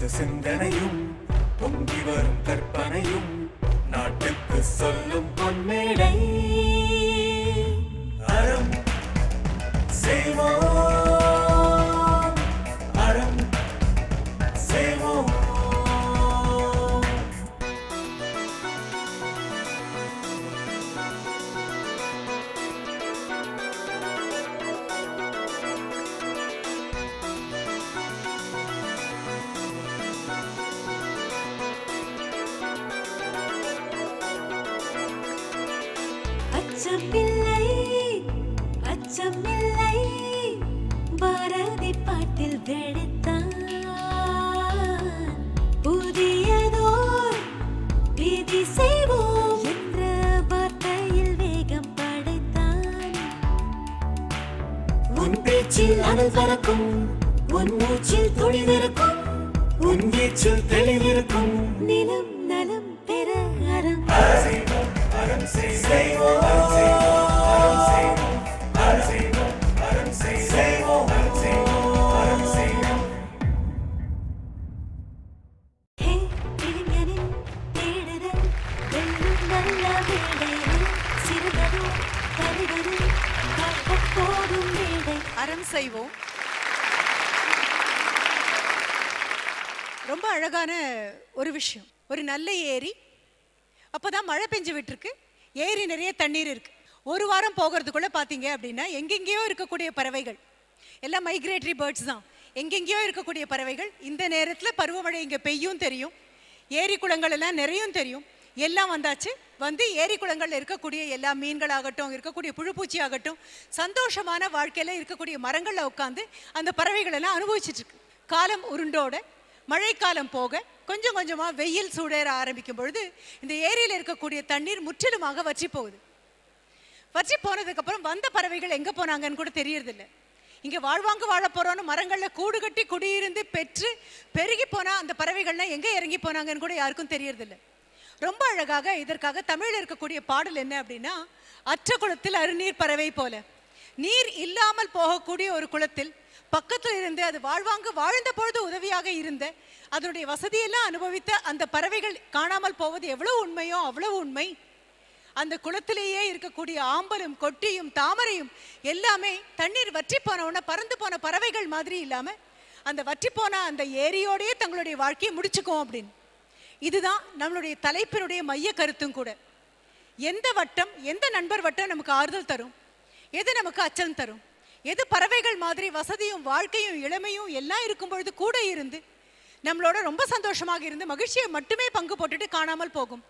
புது சிந்தனையும் பொங்கி வரும் கற்பனையும் நாட்டுக்கு சொல்லும் பொன்மேடை. அறம் செய்வோம், அறம் செய்வோம். அச்சமில்லை அச்சமில்லை பாரதி பாட்டில் வெடித்தான் புதியதோர் விதி செய்வோம் என்ற வார்த்தையில் வேகம் படைத்தான். உன் பேச்சில் அனல் பறக்கும், உன் மூச்சில் துணிவிருக்கும், உன் வீச்சில் தெளிவிருக்கும். நிலம் நலம் பெற அறம் செய்வோம், அறம் செய்வோம், அறம் செய்வோம், அறம் செய்வோம், அறம் செய்வோம், அறம் செய்வோம், அறம் செய்வோம். ஹே இளைஞனின் தேடுதல் வெல்லும் நல்ல வேடைகள் சிறுகதும் கருகதும் காக்கப் போடும் வேடை. அறம் செய்வோம். ரொம்ப அழகான ஒரு விஷயம். ஒரு நல்ல ஏரி, அப்போதான் மழை பெஞ்சு விட்டுருக்கு, ஏரி நிறைய தண்ணீர் இருக்கு. ஒரு வாரம் போகிறதுக்குள்ள பார்த்தீங்க அப்படின்னா எங்கெங்கேயோ இருக்கக்கூடிய பறவைகள் எல்லாம் மைக்ரேட்டரி பேர்ட்ஸ் தான். எங்கெங்கேயோ இருக்கக்கூடிய பறவைகள் இந்த நேரத்தில் பருவமழை இங்கே பெய்யும் தெரியும், ஏரி குளங்கள் எல்லாம் நிறையும் தெரியும். எல்லாம் வந்தாச்சு. வந்து ஏரி குளங்களில் இருக்கக்கூடிய எல்லா மீன்களாகட்டும், இருக்கக்கூடிய புழுப்பூச்சி ஆகட்டும், சந்தோஷமான வாழ்க்கையில் இருக்கக்கூடிய மரங்களில் உட்காந்து அந்த பறவைகள் எல்லாம் அனுபவிச்சுட்டு இருக்கு. காலம் உருண்டோட மழைக்காலம் போக கொஞ்சம் கொஞ்சமாக வெயில் சூடேற ஆரம்பிக்கும் பொழுது இந்த ஏரியில் இருக்கக்கூடிய தண்ணீர் முற்றிலுமாக வற்றி போகுது. வற்றி போனதுக்கப்புறம் வந்த பறவைகள் எங்கே போனாங்கன்னு கூட தெரியறதில்லை. இங்கே வாழ்வாங்க வாழ போகிறோன்னு மரங்களில் கூடு கட்டி குடியிருந்து பெற்று பெருகி போனால் அந்த பறவைகள்லாம் எங்கே இறங்கி போனாங்கன்னு கூட யாருக்கும் தெரியறதில்லை. ரொம்ப அழகாக இதற்காக தமிழில் இருக்கக்கூடிய பாடல் என்ன அப்படின்னா, அற்ற குளத்தில் அருநீர் பறவை போல. நீர் இல்லாமல் போகக்கூடிய ஒரு குளத்தில் பக்கத்தில் இருந்து அது வாழ்வாங்கு வாழ்ந்த பொழுது உதவியாக இருந்த அதனுடைய வசதியெல்லாம் அனுபவித்த அந்த பறவைகள் காணாமல் போவது எவ்வளவு உண்மையோ அவ்வளவு உண்மை. அந்த குளத்திலேயே இருக்கக்கூடிய ஆம்பலும் கொட்டியும் தாமரையும் எல்லாமே தண்ணீர் வற்றி போனவுடனே பறந்து போன பறவைகள் மாதிரி இல்லாமல் அந்த வற்றி போன அந்த ஏரியோடையே தங்களுடைய வாழ்க்கையை முடிச்சுக்கும் அப்படின்னு. இதுதான் நம்மளுடைய தலைப்பினுடைய மைய கருத்தும் கூட. எந்த வட்டம், எந்த நண்பர் வட்டம் நமக்கு ஆறுதல் தரும், எது நமக்கு அச்சம் தரும், எது பறவைகள் மாதிரி வசதியும் வாழ்க்கையும் இளமையும் எல்லாம் இருக்கும் பொழுது கூட இருந்து நம்மளோட ரொம்ப சந்தோஷமாக இருந்து மகிழ்ச்சியை மட்டுமே பங்கு போட்டுட்டு காணாமல் போகும்.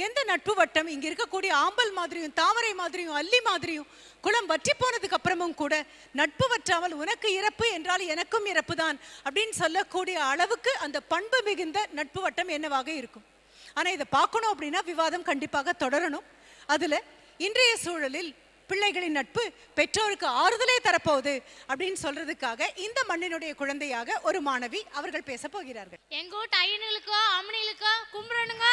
எந்த நட்பு வட்டம் இங்கே இருக்கக்கூடிய ஆம்பல் மாதிரியும் தாமரை மாதிரியும் அல்லி மாதிரியும் குளம் வற்றி போனதுக்கு அப்புறமும் கூட நட்பு வற்றாமல் உனக்கு இறப்பு என்றால் எனக்கும் இறப்பு தான் அப்படின்னு சொல்லக்கூடிய அளவுக்கு அந்த பண்பு மிகுந்த நட்பு வட்டம் என்னவாக இருக்கும். ஆனால் இதை பார்க்கணும் அப்படின்னா விவாதம் கண்டிப்பாக தொடரணும். அதில் இன்றைய சூழலில் பிள்ளைகளின் நட்பு பெற்றோருக்கு ஆறுதலே தரப்போகுது அப்படின்னு சொல்றதுக்காக இந்த மண்ணினுடைய குழந்தையாக ஒரு மாணவி அவர்கள் பேச போகிறார்கள். எங்க வீட்டு ஐயனுங்களுக்கோ அம்மனிகளுக்கோ கும்பிடணுங்க.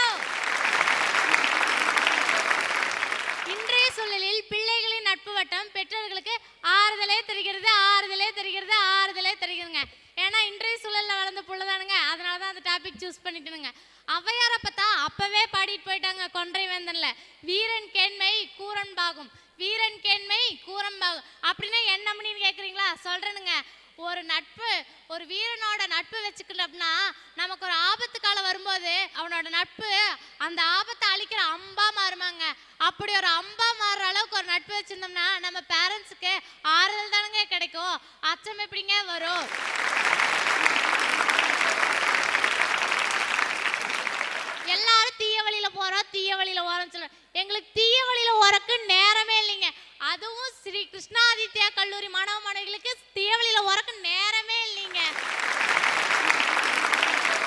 இன்றைய சூழலில் பிள்ளைகளின் நட்பு வட்டம் பெற்றோர்களுக்கு ஆறுதலே தெரிகிறது, ஆறுதலே தெரிகிறது, ஆறுதலே தெரிகிறதுங்க. ஏன்னா இன்றைய சூழலில் வளர்ந்த புள்ளதானுங்க, அதனால தான் அந்த டாபிக் சூஸ் பண்ணிட்டுனுங்க. ஔவையாரை பார்த்தா அப்பவே பாடிட்டு போயிட்டாங்க கொன்றை வேந்தன்ல, வீரன் கேண்மை கூரன் பாகும், வீரன் கேண்மை கூரன் பாகும். அப்படின்னா என்ன அப்படின்னு கேட்குறீங்களா? சொல்றேனுங்க. ஒரு நட்பு, ஒரு வீரனோட நட்பு வச்சுக்கல அப்படின்னா நமக்கு ஒரு ஆபத்து காலம் வரும்போது அவனோட நட்பு அந்த ஆபத்தை அழிக்கிற அம்பா மாறுமாங்க. அப்படி ஒரு அம்பா மாறுற அளவுக்கு ஒரு நட்பு வச்சிருந்தோம்னா நம்ம பேரண்ட்ஸுக்கு ஆறுதல் தானுங்க கிடைக்கும். அச்சம் எப்படிங்க வரும்? எல்லாரும் தீய வழியில போறோம், தீய வழியில ஓரம் சொல்ல, எங்களுக்கு தீய வழியில ஓரக்கு நேரமே இல்லைங்க. அதுவும் ஸ்ரீ கிருஷ்ணாதித்யா கல்லூரி மாணவ மாணவிகளுக்கு தீய வழியில ஓரக்கு நேரமே இல்லைங்க.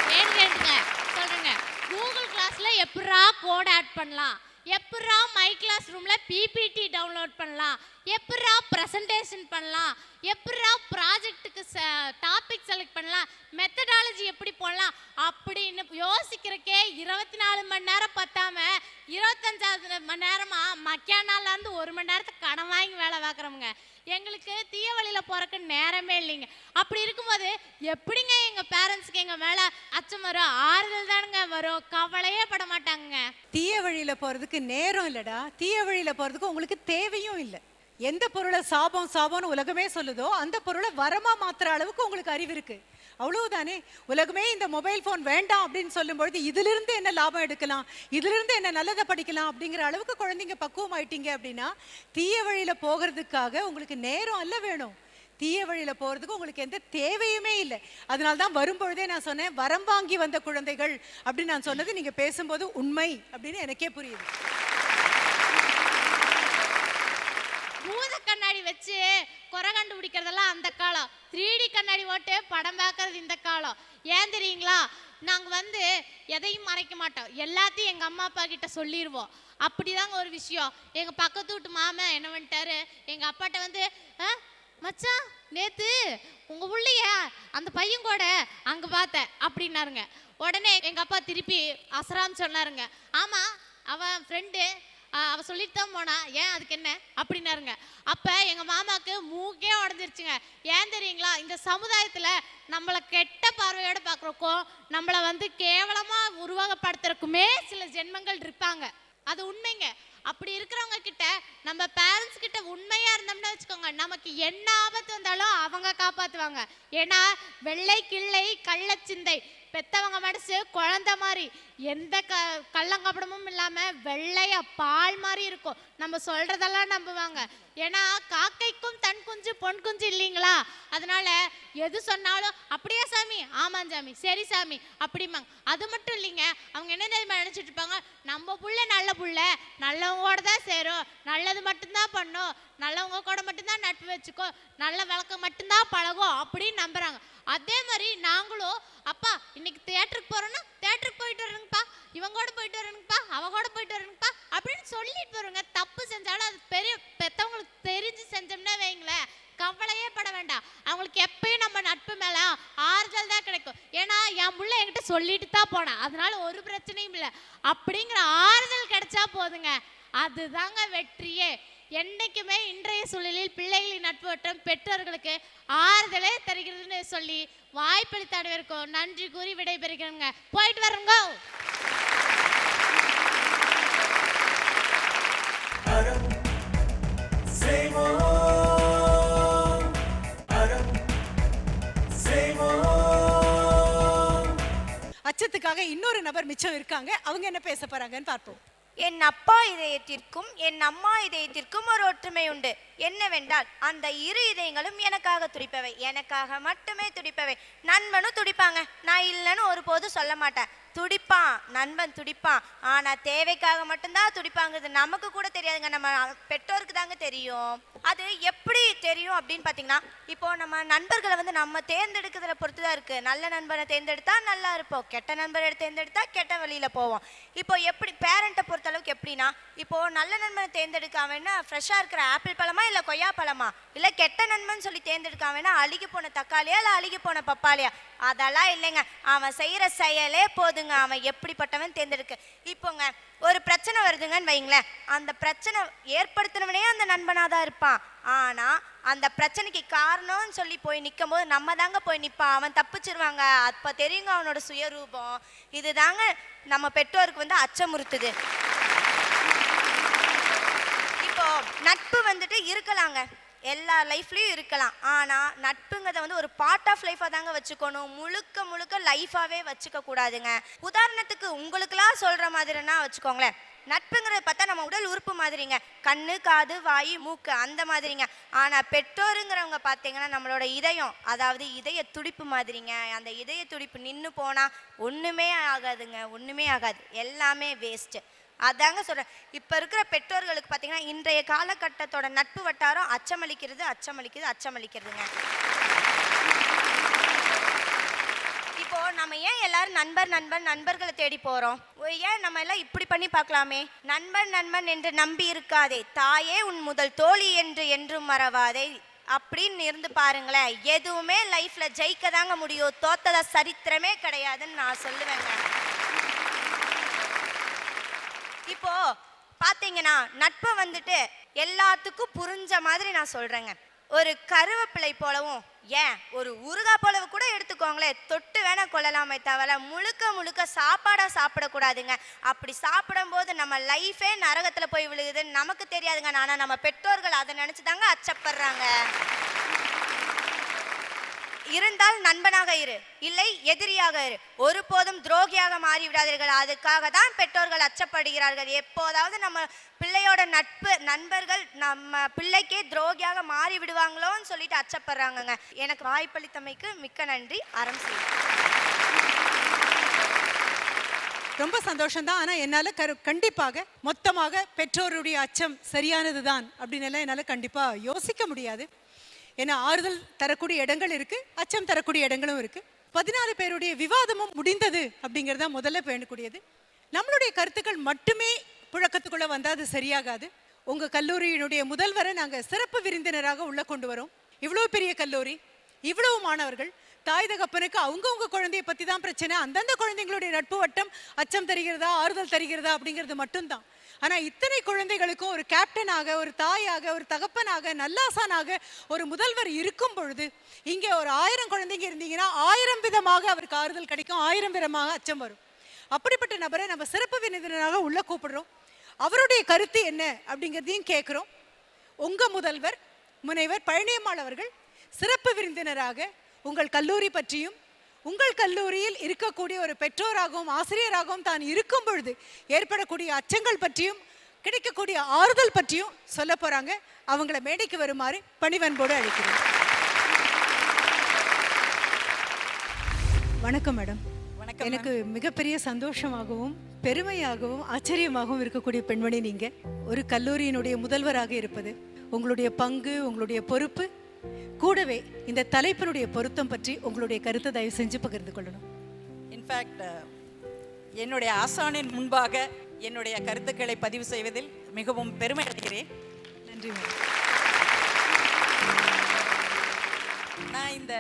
கேட்டுங்க சொல்றேங்க. கூகுள் கிளாஸ்ல எப்படா கோட் ஆட் பண்ணலாம், எப்படா மை கிளாஸ் ரூம்ல பிபிடி டவுன்லோட் பண்ணலாம், எப்படா பிரசன்டேஷன் பண்ணலாம், எப்படா ப்ராஜெக்ட்டுக்கு டாபிக் செலக்ட் பண்ணலாம், மெத்தடாலஜி எப்படி போடலாம் அப்படின்னு யோசிக்கிறக்கே 24 மணி நேரம் பத்தாம 25வது மணி நேரமா மக்கியானால இருந்து 1 மணி நேரத்துக்கு கடன் வாங்கி வேலை பார்க்குறோமுங்க. எங்களுக்கு தீய வழியில போறக்கு நேரமே இல்லைங்க. அப்படி இருக்கும்போது எப்படிங்க எங்க பேரண்ட்ஸ்க்கு எங்க மேல அச்சம் வரும்? ஆறுதல் தானுங்க வரும், கவலையே பட மாட்டாங்க. தீய வழியில போறதுக்கு நேரம் இல்லடா, தீய வழியில போறதுக்கு உங்களுக்கு தேவையும் இல்லை. எந்த பொருளை சாபம் சாபம்னு உலகமே சொல்லுதோ அந்த பொருளை வரமா மாத்துற அளவுக்கு உங்களுக்கு அறிவு இருக்கு, அவ்வளவுதானே. உலகமே இந்த மொபைல் போன் வேண்டாம் அப்படின்னு சொல்லும்பொழுது இதிலிருந்து என்ன லாபம் எடுக்கலாம், இதிலிருந்து என்ன நல்லதை படிக்கலாம் அப்படிங்கிற அளவுக்கு குழந்தைங்க பக்குவம் ஆயிட்டீங்க அப்படின்னா தீய வழியில போகிறதுக்காக உங்களுக்கு நேரம் அல்ல வேணும், தீய வழியில போறதுக்கு உங்களுக்கு எந்த தேவையுமே இல்லை. அதனால்தான் வரும்பொழுதே நான் சொன்னேன் வரம் வாங்கி வந்த குழந்தைகள் அப்படின்னு நான் சொன்னது நீங்க பேசும்போது உண்மை அப்படின்னு எனக்கே புரியுது. பூத கண்ணாடி வச்சு குறை கண்டுபிடிக்கிறதெல்லாம் அந்த காலம், 3D கண்ணாடி ஓட்டு படம் பார்க்கறது இந்த காலம். ஏன் தெரியுங்களா? நாங்கள் எதையும் மறைக்க மாட்டோம், எல்லாத்தையும் எங்கள் அம்மா அப்பா கிட்ட சொல்லிடுவோம். அப்படிதாங்க ஒரு விஷயம். எங்கள் பக்கத்து வீட்டு மாமன் என்ன பண்ணிட்டாரு, எங்கள் அப்பாட்ட மச்சான் நேத்து உங்க பிள்ளைய அந்த பையன் கூட அங்க பார்த்தேன் அப்படின்னாருங்க. உடனே எங்க அப்பா திருப்பி அசரான்னு சொன்னாருங்க. ஆமா அவன் ஃப்ரெண்டு, அவ சொல்லிட்டு தான் போனா, ஏன் அதுக்கு என்ன அப்படின்னாருங்க. அப்ப எங்க மாமாக்கு மூக்கே உடஞ்சிருச்சுங்க. ஏன் தெரியுங்களா? இந்த சமுதாயத்துல நம்மளை கெட்ட பார்வையோட பாக்குறக்கும் நம்மளை கேவலமா உருவகப்படுத்துறதுக்குமே சில ஜென்மங்கள் இருப்பாங்க, அது உண்மைங்க. அப்படி இருக்கிறவங்க கிட்ட நம்ம பேரண்ட்ஸ் கிட்ட உண்மையா இருந்தோம்னா வச்சுக்கோங்க, நமக்கு என்ன ஆபத்து வந்தாலும் அவங்க காப்பாத்துவாங்க. ஏன்னா வெள்ளை கிள்ளை கள்ளச்சிந்தை, பெத்தவங்க மனசு குழந்தை மாதிரி, எந்த கள்ளங்கப்படமும் இல்லாம வெள்ளைய பால் மாதிரி இருக்கும். நம்ம சொல்றதெல்லாம் நம்புவாங்க. ஏன்னா காக்கைக்கும் தன் குஞ்சு பொன் குஞ்சு இல்லைங்களா? அதனால எது சொன்னாலும் அப்படியே சாமி, ஆமா சாமி, சரி சாமி அப்படிமாங்க. அது மட்டும் இல்லைங்க, அவங்க என்ன நினைச்சிட்டு இருப்பாங்க, நம்ம புள்ள நல்ல புள்ள, நல்லவங்களோட தான் சேரும், நல்லது மட்டும்தான் பண்ணும், நல்லவங்க கூட மட்டும்தான் நட்பு வச்சுக்கோ, நல்ல வழக்கம் மட்டும்தான் பழகும் அப்படின்னு நம்புறாங்க. அதே மாதிரி நாங்களும் அப்பா இன்னைக்கு தியேட்டருக்கு போறோம்னா தியேட்டருக்கு போயிட்டு வரணுங்கப்பா, இவங்க கூட போயிட்டு வரணுங்கப்பா, அவ கூட போயிட்டு வரணுங்கப்பா அப்படின்னு சொல்லிட்டு வருங்க. தப்பு செஞ்சாலும் அது பெரிய பெத்தவங்களுக்கு தெரிஞ்சு செஞ்சோம்னா வைங்களேன், கவலையே பட வேண்டாம். அவங்களுக்கு எப்பயும் நம்ம நட்பு மேல ஆறுதல் தான் கிடைக்கும். ஏன்னா என் புள்ள என்கிட்ட சொல்லிட்டு தான் போனேன், அதனால ஒரு பிரச்சனையும் இல்லை அப்படிங்கிற ஆறுதல் கிடைச்சா போதுங்க, அதுதாங்க வெற்றியே. என்னைக்குமே இன்றைய சூழலில் பிள்ளைகளின் நட்பு வட்டம் பெற்றோர்களுக்கு ஆறுதலே தருகிறதுன்னு சொல்லி வாய்ப்பளித்த அனைவருக்கும் நன்றி கூறி விடைபெறுகிறேங்க. போயிட்டு வரங்க. அச்சத்துக்காக இன்னொரு நபர் மிச்சம் இருக்காங்க, அவங்க என்ன பேச போறாங்கன்னு பார்ப்போம். என் அப்பா இதயத்திற்கும் என் அம்மா இதயத்திற்கும் ஒரு ஒற்றுமை உண்டு. என்னவென்றால் அந்த இரு இதயங்களும் எனக்காக துடிப்பவை, எனக்காக மட்டுமே துடிப்பவை. நண்பனும் துடிப்பாங்க, நான் இல்லைன்னு ஒருபோதும் சொல்ல மாட்டேன். துடிப்பான், நண்பன் துடிப்பான். ஆனா தேவைக்காக மட்டும்தான் துடிப்பாங்கிறது நமக்கு கூட தெரியாதுங்க, நம்ம பெற்றோருக்கு தாங்க தெரியும். அது எப்படி தெரியும் அப்படின்னு பார்த்தீங்கன்னா, இப்போ நம்ம நண்பர்களை நம்ம தேர்ந்தெடுக்கிறத பொறுத்து தான் இருக்கு. நல்ல நண்பனை தேர்ந்தெடுத்தா நல்லா இருப்போம், கெட்ட நண்பரை தேர்ந்தெடுத்தா கெட்ட வழியில போவோம். இப்போ எப்படி பேரண்ட்டை பொறுத்த அளவுக்கு எப்படின்னா, இப்போ நல்ல நண்பனை தேர்ந்தெடுக்காமன்னா ஃப்ரெஷ்ஷா இருக்கிற ஆப்பிள் பழமா இல்ல கொய்யா பழமா, இல்ல கெட்ட நண்பன் சொல்லி தேர்ந்தெடுக்காமன்னா அழுகி போன தக்காளியா இல்ல அழுகி போன பப்பாளியா, அதெல்லாம் இல்லைங்க. அவன் செய்யற செயலே போதுங்க, அவன் எப்படிப்பட்டவன் தேர்ந்தெடுக்க. இப்போங்க ஒரு பிரச்சனை வருதுங்கன்னு வைங்களேன், அந்த பிரச்சனை ஏற்படுத்தினவனே அந்த நண்பனா தான் இருப்பான். ஆனா அந்த பிரச்சனைக்கு காரணம்னு சொல்லி போய் நிற்கும் போது நம்ம தாங்க போய் நிற்பான், அவன் தப்பிச்சிருவாங்க. அப்ப தெரியுங்க அவனோட சுயரூபம். இதுதாங்க நம்ம பெற்றோருக்கு அச்சமுறுத்துது. இப்போ நட்பு இருக்கலாங்க, எல்லா லைஃப்லயும் இருக்கலாம். ஆனா நட்புங்கிறத ஒரு பார்ட் ஆஃப் லைஃபா தாங்க வச்சுக்கணும், முழுக்க முழுக்க லைஃபாவே வச்சுக்க கூடாதுங்க. உதாரணத்துக்கு உங்களுக்குலாம் சொல்ற மாதிரினா வச்சுக்கோங்களேன், நட்புங்கிறத பார்த்தா நம்ம உடல் உறுப்பு மாதிரிங்க, கண்ணு காது வாய் மூக்கு அந்த மாதிரிங்க. ஆனா பெற்றோருங்கிறவங்க பார்த்தீங்கன்னா நம்மளோட இதயம், அதாவது இதய துடிப்பு மாதிரிங்க. அந்த இதய துடிப்பு நின்று போனா ஒண்ணுமே ஆகாதுங்க, ஒண்ணுமே ஆகாது, எல்லாமே வேஸ்ட். அதாங்க சொல்றேன். இப்ப இருக்கிற பெற்றோர்களுக்கு பார்த்தீங்கன்னா இன்றைய காலகட்டத்தோட நட்பு வட்டாரம் அச்சமளிக்கிறது அச்சமளிக்கிறது அச்சமளிக்கிறதுங்க. இப்போ நம்ம ஏன் எல்லாரும் நண்பர்களை தேடி போறோம்? ஏன் நம்ம எல்லாம் இப்படி பண்ணி பார்க்கலாமே. நண்பன் என்று நம்பி இருக்காதே, தாயே உன் முதல் தோழி என்று என்றும் மறவாதே அப்படின்னு இருந்து பாருங்களேன். எதுவுமே லைஃப்ல ஜெயிக்க தாங்க முடியும், தோத்தத சரித்திரமே கிடையாதுன்னு நான் சொல்லுவேங்க. இப்போ பாத்தீங்கன்னா நட்பை வந்துட்டு எல்லாத்துக்கும் புரிஞ்ச மாதிரி நான் சொல்றேங்க. ஒரு கருவேப்பிலை போலவும், ஏன் ஒரு ஊறுகாய் போலவு கூட எடுத்துக்கோங்களேன், தொட்டு வேணா கொள்ளலாமே தவிர முழுக்க முழுக்க சாப்பாடா சாப்பிடக்கூடாதுங்க. அப்படி சாப்பிடும் போது நம்ம லைஃபே நரகத்துல போய் விழுகுதுன்னு நமக்கு தெரியாதுங்க. ஆனா நம்ம பெற்றோர்கள் அதை நினைச்சுதாங்க அச்சப்படுறாங்க. இருந்தால் நண்பனாக இரு, இல்லை எதிரியாக இரு, ஒருபோதும் துரோகியாக மாறிவிடாதீர்கள். அதுக்காக தான் பெற்றோர்கள் அச்சப்படுகிறார்கள். எப்போதாவது நம்ம பிள்ளையோட நண்பர்கள் நம்ம பிள்ளைக்கே துரோகியாக மாறி விடுவாங்களோன்னு சொல்லிட்டு அச்சப்படுறாங்கங்க. எனக்கு வாய்ப்பளித்தமைக்கு மிக்க நன்றி. அறம் செய்யும். ரொம்ப சந்தோஷம்தான். ஆனால் என்னால் கண்டிப்பாக மொத்தமாக பெற்றோருடைய அச்சம் சரியானது தான் அப்படின்னு எல்லாம் என்னால் கண்டிப்பாக யோசிக்க முடியாது. ஏன்னா ஆறுதல் தரக்கூடிய இடங்கள் இருக்கு, அச்சம் தரக்கூடிய இடங்களும் இருக்கு. 14 பேருடைய விவாதமும் முடிந்தது அப்படிங்கிறதா முதல்ல வேண்டக்கூடியது. நம்மளுடைய கருத்துக்கள் மட்டுமே புழக்கத்துக்குள்ள வந்தால் அது சரியாகாது. உங்க கல்லூரியினுடைய முதல்வரை நாங்கள் சிறப்பு விருந்தினராக உள்ள கொண்டு வரோம். இவ்வளோ பெரிய கல்லூரி, இவ்வளவு மாணவர்கள், தாய் தகப்பனுக்கு அவங்கவுங்க குழந்தைய பற்றி தான் பிரச்சனை. அந்தந்த குழந்தைங்களுடைய நட்பு வட்டம் அச்சம் தருகிறதா ஆறுதல் தருகிறதா அப்படிங்கிறது மட்டும்தான். ஆனால் இத்தனை குழந்தைகளுக்கும் ஒரு கேப்டனாக, ஒரு தாயாக, ஒரு தகப்பனாக, நல்லாசானாக ஒரு முதல்வர் இருக்கும் பொழுது இங்கே ஒரு 1000 குழந்தைங்க இருந்தீங்கன்னா 1000 விதமாக அவருக்கு ஆறுதல் கிடைக்கும், 1000 விதமாக அச்சம் வரும். அப்படிப்பட்ட நபரை நம்ம சிறப்பு விருந்தினராக உள்ள கூப்பிடுறோம். அவருடைய கருத்து என்ன அப்படிங்கிறதையும் கேட்குறோம். உங்க முதல்வர் முனைவர் பழனியம்மாள் அவர்கள் சிறப்பு விருந்தினராக உங்கள் கல்லூரி பற்றியும் உங்கள் கல்லூரியில் இருக்கக்கூடிய ஒரு பெற்றோராகவும் ஆசிரியராகவும் தான் இருக்கும் பொழுது ஏற்படக்கூடிய அச்சங்கள் பற்றியும் கிடைக்கக்கூடிய ஆறுதல் பற்றியும் சொல்ல போறாங்க. அவங்கள மேடைக்கு வருமாறு பணிவன்போடு அழைக்கிறேன். வணக்கம் மேடம். வணக்கம். எனக்கு மிகப்பெரிய சந்தோஷமாகவும் பெருமையாகவும் ஆச்சரியமாகவும் இருக்கக்கூடிய பெண்மணி நீங்க. ஒரு கல்லூரியினுடைய முதல்வராக இருப்பது, உங்களுடைய பங்கு, உங்களுடைய பொறுப்பு, கூடவே இந்த தலைப்பினுடைய பொருத்தம் பற்றி உங்களுடைய கருத்தை தயவு செஞ்சு பகிர்ந்து கொள்ளணும். இன்ஃபேக்ட் என்னுடைய ஆசானின் முன்பாக என்னுடைய கருத்துக்களை பதிவு செய்வதில் மிகவும் பெருமை அடைகிறேன். நன்றி. நான் இந்த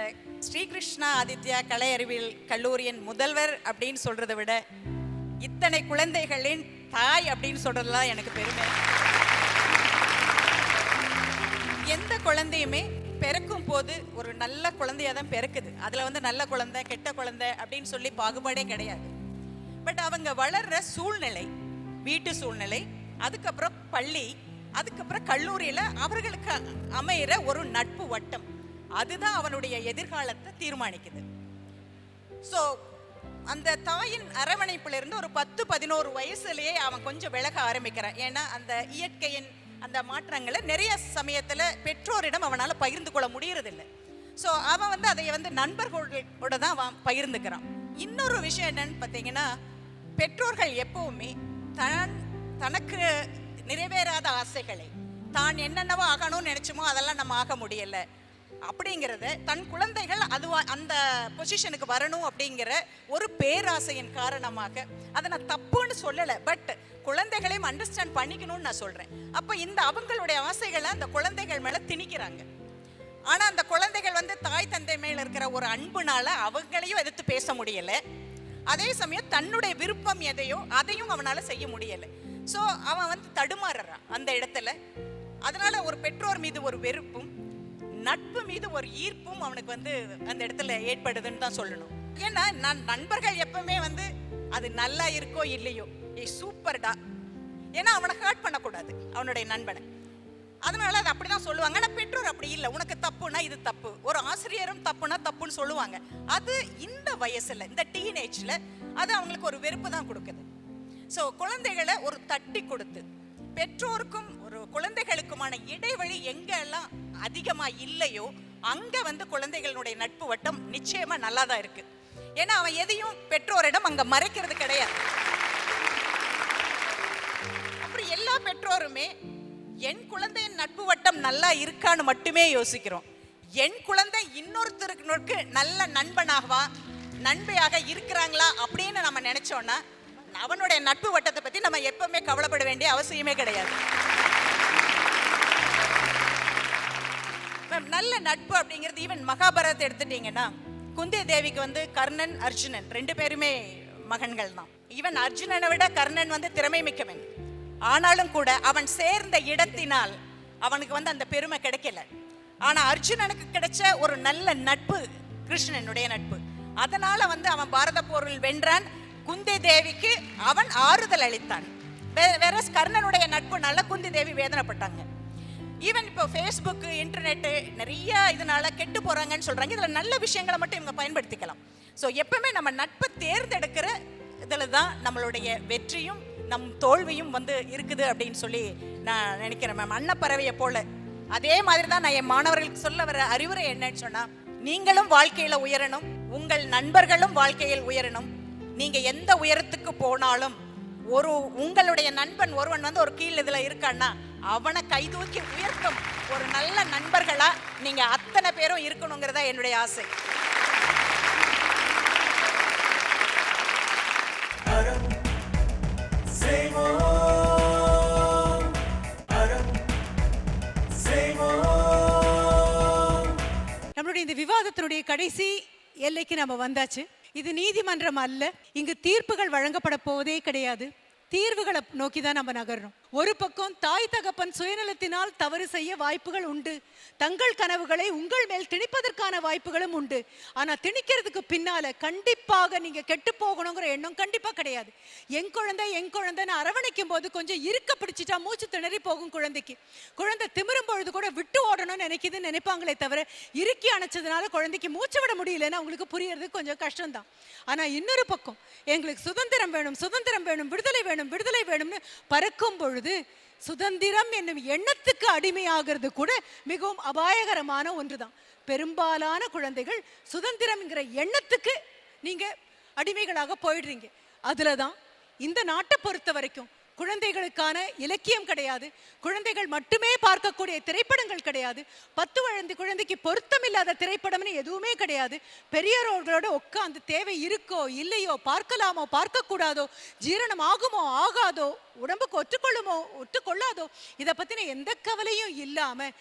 ஸ்ரீகிருஷ்ணா ஆதித்யா கலை அறிவியல் கல்லூரியின் முதல்வர் அப்படின்னு சொல்றதை விட இத்தனை குழந்தைகளின் தாய் அப்படின்னு சொல்றதுலாம் எனக்கு பெருமை. எந்த குழந்தையுமே பிறக்கும் போது ஒரு நல்ல குழந்தையா தான் பிறக்குது. அதுல நல்ல குழந்தை கெட்ட குழந்தை அப்படின்னு சொல்லி பாகுபாடே கிடையாது. பட் அவங்க வளர்ற சூழ்நிலை, வீட்டு சூழ்நிலை, அதுக்கப்புறம் பள்ளி, அதுக்கப்புறம் கல்லூரியில அவர்களுக்கு அமைகிற ஒரு நட்பு வட்டம், அதுதான் அவனுடைய எதிர்காலத்தை தீர்மானிக்குது. ஸோ அந்த தாயின் அரவணைப்புல இருந்து ஒரு 10-11 வயசுலயே அவன் கொஞ்சம் விலக ஆரம்பிக்கிறான். ஏன்னா அந்த இயற்கையின் அந்த மாற்றங்களை நிறைய சமயத்துல பெற்றோரிடம் அவனால பகிர்ந்து கொள்ள முடியறதில்லை. ஸோ அவன் அதை நண்பர்களோட தான் அவன் பகிர்ந்துக்கிறான். இன்னொரு விஷயம் என்னன்னு பார்த்தீங்கன்னா, பெற்றோர்கள் எப்பவுமே தனக்கு நிறைவேறாத ஆசைகளை, தான் என்னென்னவோ ஆகணும்னு நினைச்சோமோ அதெல்லாம் நம்ம ஆக முடியல அப்படிங்கிறத தன் குழந்தைகள் அந்த பொசிஷனுக்கு வரணும் அப்படிங்கிற ஒரு பேராசையின் காரணமாக, அதை நான் தப்புன்னு சொல்லலை, பட் குழந்தைகளையும் அண்டர்ஸ்டாண்ட் பண்ணிக்கணும்னு நான் சொல்றேன். அப்ப இந்த அவங்களுடைய ஆசைகளை அந்த குழந்தைகள் மேல திணிக்கிறாங்க. ஆனா அந்த குழந்தைகள் தாய் தந்தை மேல இருக்கிற ஒரு அன்புனால அவங்களையும் எதிர்த்து பேச முடியல, அதே சமயம் தன்னுடைய விருப்பம் எதையோ அதையும் அவனால செய்ய முடியல. ஸோ அவன் தடுமாறுறான் அந்த இடத்துல. அதனால ஒரு பெற்றோர் மீது ஒரு வெறுப்பும் நட்பு மீது ஒரு ஈர்ப்பும் அவனுக்கு அந்த இடத்துல ஏற்படுதுன்னு தான் சொல்லணும். ஏன்னா நண்பர்கள் எப்பவுமே அது நல்லா இருக்கோ இல்லையோ, சூப்பர்டா, ஏன்னா அவனை ஹர்ட் பண்ணக்கூடாது அவனுடைய நண்பனை. அதனால அது அப்படிதான் சொல்லுவாங்க. ஆனால் பெற்றோர் அப்படி இல்லை, உனக்கு தப்புனா இது தப்பு, ஒரு ஆசிரியரும் தப்புனா தப்புன்னு சொல்லுவாங்க. அது இந்த வயசுல, இந்த டீனேஜ்ல அது அவங்களுக்கு ஒரு வெறுப்பு தான் கொடுக்குது. ஸோ குழந்தைகளை ஒரு தட்டி கொடுத்து, பெற்றோருக்கும் ஒரு குழந்தைகளுக்குமான இடைவெளி எங்கெல்லாம் அதிகமா இல்லையோ அங்க குழந்தைகளுடைய நட்பு வட்டம் நிச்சயமா நல்லா தான் இருக்கு. ஏன்னா அவன் எதையும் பெற்றோரிடம் அங்க மறைக்கிறது கிடையாது. அப்படி எல்லா பெற்றோருமே என் குழந்தையின் நட்பு வட்டம் நல்லா இருக்கான்னு மட்டுமே யோசிக்கிறோம். என் குழந்தை இன்னொருத்தருக்கு நல்ல நண்பனாகவா நண்பையாக இருக்கிறாங்களா அப்படின்னு நம்ம நினைச்சோம்னா அவனுடைய நட்பு வட்டத்தை பத்தி நம்ம எப்பவுமே கவலைப்பட வேண்டிய அவசியமே கிடையாது. நல்ல நட்பு அப்படிங்கிறது ஈவன் மகாபாரதத்தை எடுத்துட்டீங்கன்னா, குந்தி தேவிக்கு கர்ணன் அர்ஜுனன் 2 பேருமே மகன்கள் தான். ஈவன் அர்ஜுனனை விட கர்ணன் திறமை மிக்கவன். ஆனாலும் கூட அவன் சேர்ந்த இடத்தினால் அவனுக்கு வந்து அந்த பெருமை கிடைக்கல. ஆனா அர்ஜுனனுக்கு கிடைச்ச ஒரு நல்ல நட்பு கிருஷ்ணனுடைய நட்பு. அதனால வந்து அவன் பாரத போரில் வென்றான். குந்தி தேவிக்கு அவன் ஆறுதல் அளித்தான். வேற கர்ணனுடைய நட்புனால குந்தி தேவி வேதனைப்பட்டாங்க. ஈவன் இப்போ ஃபேஸ்புக், இன்டர்நெட் நிறைய இதனால கெட்டு போறாங்கன்னு சொல்றாங்க. இதுல நல்ல விஷயங்களை மட்டும் இவங்க பயன்படுத்திக்கலாம். ஸோ எப்பவுமே நம்ம நட்பை தேர்ந்தெடுக்கிற இதுல தான் நம்மளுடைய வெற்றியும் நம் தோல்வியும் வந்து இருக்குது அப்படின்னு சொல்லி நான் நினைக்கிறேன் மேம். அன்னப்பறவையை போல அதே மாதிரி தான் நான் என் மாணவர்களுக்கு சொல்ல வர அறிவுரை என்னன்னு சொன்னா, நீங்களும் வாழ்க்கையில உயரணும், உங்கள் நண்பர்களும் வாழ்க்கையில் உயரணும். நீங்க எந்த உயரத்துக்கு போனாலும் உங்களுடைய நண்பன் ஒருவன் வந்து ஒரு கீழ் இதுல இருக்கான்னா அவனை கைதூக்கி உயர்த்தும் ஒரு நல்ல நண்பர்களா நீங்க அத்தனை பேரும் இருக்கணுங்கிறதா என்னுடைய ஆசை. நம்மளுடைய இந்த விவாதத்தினுடைய கடைசி எல்லைக்கு நம்ம வந்தாச்சு. இது நீதிமன்றம் அல்ல. இங்கு தீர்ப்புகள் வழங்கப்பட போவதே கிடையாது. தீர்வுகளை நோக்கி தான் நம்ம நகரணும். ஒரு பக்கம் தாய் தகப்பன் சுயநலத்தினால் தவறு செய்ய வாய்ப்புகள் உண்டு. தங்கள் கனவுகளை உங்கள் மேல் திணிப்பதற்கான வாய்ப்புகளும் உண்டு. ஆனா திணிக்கிறதுக்கு பின்னால கண்டிப்பாக நீங்க கெட்டு போகணுங்கிற எண்ணம் கண்டிப்பா கிடையாது. என் குழந்தைன்னு அரவணைக்கும் போது கொஞ்சம் இருக்க பிடிச்சிட்டா மூச்சு திணறி போகும் குழந்தைக்கு. குழந்தை திமிரும் பொழுது கூட விட்டு ஓடணும்னு நினைப்பாங்களே தவிர இறுக்கி அணைச்சதுனால குழந்தைக்கு மூச்சு விட முடியலன்னு அவங்களுக்கு புரியறது கொஞ்சம் கஷ்டம்தான். ஆனா இன்னொரு பக்கம் எங்களுக்கு சுதந்திரம் வேணும், விடுதலை வேணும்னு பறக்கும் பொழுது சுதந்திரம் என்னும் எண்ணத்துக்கு அடிமையாகிறது கூட மிகவும் அபாயகரமான ஒன்றுதான். பெரும்பாலான குழந்தைகள் சுதந்திரம்ங்கிற எண்ணத்துக்கு நீங்க அடிமைகளாக போயிடுறீங்க. அதுலதான் இந்த நாட்டை பொறுத்த வரைக்கும் குழந்தைகளுக்கான இலக்கியம் கிடையாது. குழந்தைகள் மட்டுமே பார்க்கக்கூடிய திரைப்படங்கள் கிடையாது. 10 வயது குழந்தைக்கு பொருத்தமில்லாத திரைப்படம்னு எதுவுமே கிடையாது. பெரியவர்களோட உட்காந்து தேவை இருக்கோ இல்லையோ, பார்க்கலாமோ பார்க்கக்கூடாதோ, ஜீரணம் ஆகுமோ ஆகாதோ, உடம்புக்கு ஒத்துக்கொள்ளாதோ, இதை பத்தின எந்த கவலையும் இல்லாம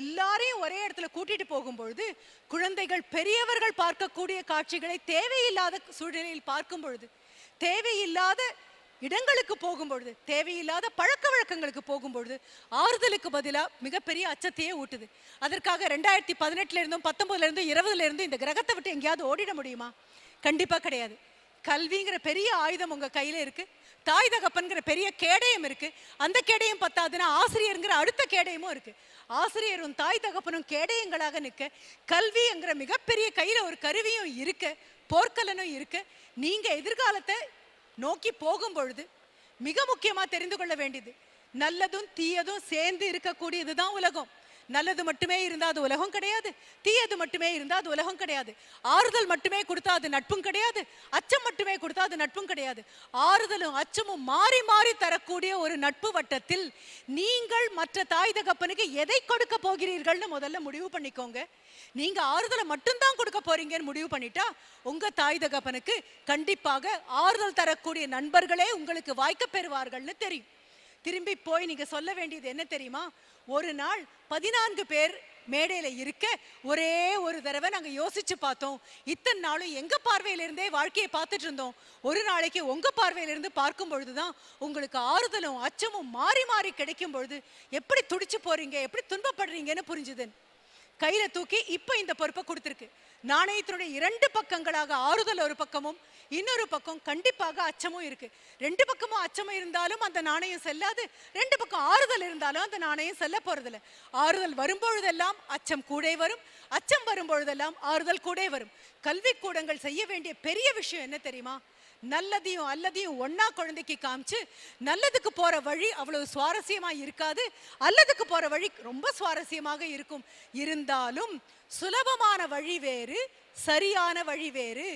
எல்லாரையும் ஒரே இடத்துல கூட்டிட்டு போகும்பொழுது குழந்தைகள் பெரியவர்கள் பார்க்கக்கூடிய காட்சிகளை தேவையில்லாத சூழ்நிலையில் பார்க்கும் பொழுது, தேவையில்லாத இடங்களுக்கு போகும்பொழுது, தேவையில்லாத பழக்க வழக்கங்களுக்கு போகும்பொழுது ஆறுதலுக்கு பதிலாக மிகப்பெரிய அச்சத்தையே ஊட்டுது. அதற்காக 2018 இருந்தும் 19 இருந்தும் 20 இருந்தும் இந்த கிரகத்தை விட்டு எங்கேயாவது ஓடிட முடியுமா? கண்டிப்பா கிடையாது. கல்விங்கிற பெரிய ஆயுதம் உங்க கையில இருக்கு. தாய் தகப்பன்கிற பெரிய கேடயம் இருக்கு. அந்த கேடயம் பத்தாதுன்னா ஆசிரியருங்கிற அடுத்த கேடயமும் இருக்கு. ஆசிரியரும் தாய் தகப்பனும் கேடயங்களாக நிற்க, கல்விங்கிற மிகப்பெரிய கையில ஒரு கருவியும் இருக்க, போர்க்கலனும் இருக்க, நீங்க எதிர்காலத்தை நோக்கி போகும் பொழுது மிக முக்கியமா தெரிந்து கொள்ள வேண்டியது, நல்லதும் தீயதும் சேர்ந்து இருக்கக்கூடியதுதான் உலகம். நல்லது மட்டுமே இருந்தா அது உலகம் கிடையாது. தீயது மட்டுமே இருந்தா அது உலகம் கிடையாது. ஆறுதல் மட்டுமே கொடுத்தா அது நட்பும் கிடையாது. அச்சம் மட்டுமே கொடுத்தா அது நட்பும் கிடையாது. ஆறுதலும் அச்சமும் மாறி மாறி தரக்கூடிய ஒரு நட்பு வட்டத்தில் நீங்கள் மற்ற தாய் தகப்பனுக்கு எதை கொடுக்க போகிறீர்கள்னு முதல்ல முடிவு பண்ணிக்கோங்க. நீங்க ஆறுதலை மட்டும்தான் கொடுக்க போறீங்கன்னு முடிவு பண்ணிட்டா உங்க தாய் தகப்பனுக்கு கண்டிப்பாக ஆறுதல் தரக்கூடிய நண்பர்களே உங்களுக்கு வாய்க்க பெறுவார்கள்னு தெரியும். திரும்பி போய் நீங்க சொல்ல வேண்டியது என்ன தெரியுமா? ஒரு நாள் 14 பேர் மேடையில இருக்க ஒரே ஒரு தடவை நாங்க யோசிச்சு பார்த்தோம். இத்தனை நாளும் எங்க பார்வையிலிருந்தே வாழ்க்கையை பார்த்துட்டு இருந்தோம். ஒரு நாளைக்கு உங்க பார்வையிலிருந்து பார்க்கும் பொழுதுதான் உங்களுக்கு ஆறுதலும் அச்சமும் மாறி மாறி கிடைக்கும் பொழுது எப்படி துடிச்சு போறீங்க, எப்படி துன்பப்படுறீங்கன்னு புரிஞ்சுது. கையில தூக்கி இப்ப இந்த பொறுப்பை கொடுத்திருக்கு. நாணயத்தினுடைய 2 பக்கங்களாக ஆறுதல் ஒரு பக்கமும் இன்னொரு பக்கம் கண்டிப்பாக அச்சமும் இருக்கு. 2 பக்கமும் அச்சமும் இருந்தாலும் அந்த நாணயம் செல்லாது. 2 பக்கம் ஆறுதல் இருந்தாலும் அந்த நாணயம் செல்ல போறதில்ல. ஆறுதல் வரும்பொழுதெல்லாம் அச்சம் கூட வரும், அச்சம் வரும்பொழுதெல்லாம் ஆறுதல் கூட வரும். கல்வி கூடங்கள் செய்ய வேண்டிய பெரிய விஷயம் என்ன தெரியுமா? நல்லதையும் அல்லதையும் ஒன்னா குழந்தைக்கு காமிச்சு, நல்லதுக்கு போற வழி அவ்வளவு சுவாரஸ்யமா இருக்காது, அல்லதுக்கு போற வழி ரொம்ப சுவாரஸ்யமாக இருக்கும். இருந்தாலும் சுலபமான வழி வேறு, சரியான வழி வேறு.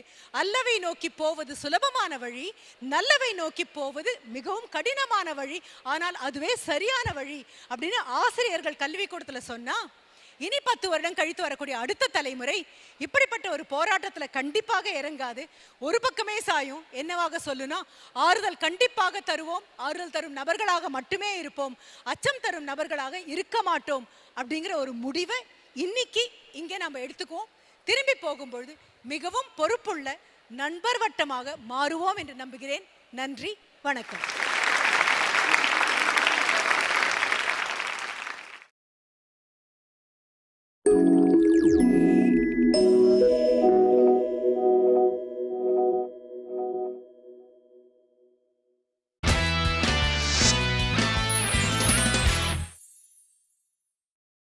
அல்லவை நோக்கி போவது சுலபமான வழி, நல்லவை நோக்கி போவது மிகவும் கடினமான வழி. ஆனால் அதுவே சரியான வழி அப்படின்னு ஆசிரியர்கள் கல்வி கூடத்துல சொன்னா, இனி 10 வருடம் கழித்து வரக்கூடிய அடுத்த தலைமுறை இப்படிப்பட்ட ஒரு போராட்டத்துல கண்டிப்பாக இறங்காது. ஒரு பக்கமே சாயும். என்னவாக சொல்லுனா, ஆறுதல் கண்டிப்பாக தருவோம், ஆறுதல் தரும் நபர்களாக மட்டுமே இருப்போம், அச்சம் தரும் நபர்களாக இருக்க மாட்டோம் அப்படிங்கிற ஒரு முடிவை இன்னைக்கு இங்கே நம்ம எடுத்துக்குவோம். திரும்பி போகும்பொழுது மிகவும் பொறுப்புள்ள நண்பர் வட்டமாக மாறுவோம் என்று நம்புகிறேன். நன்றி, வணக்கம்.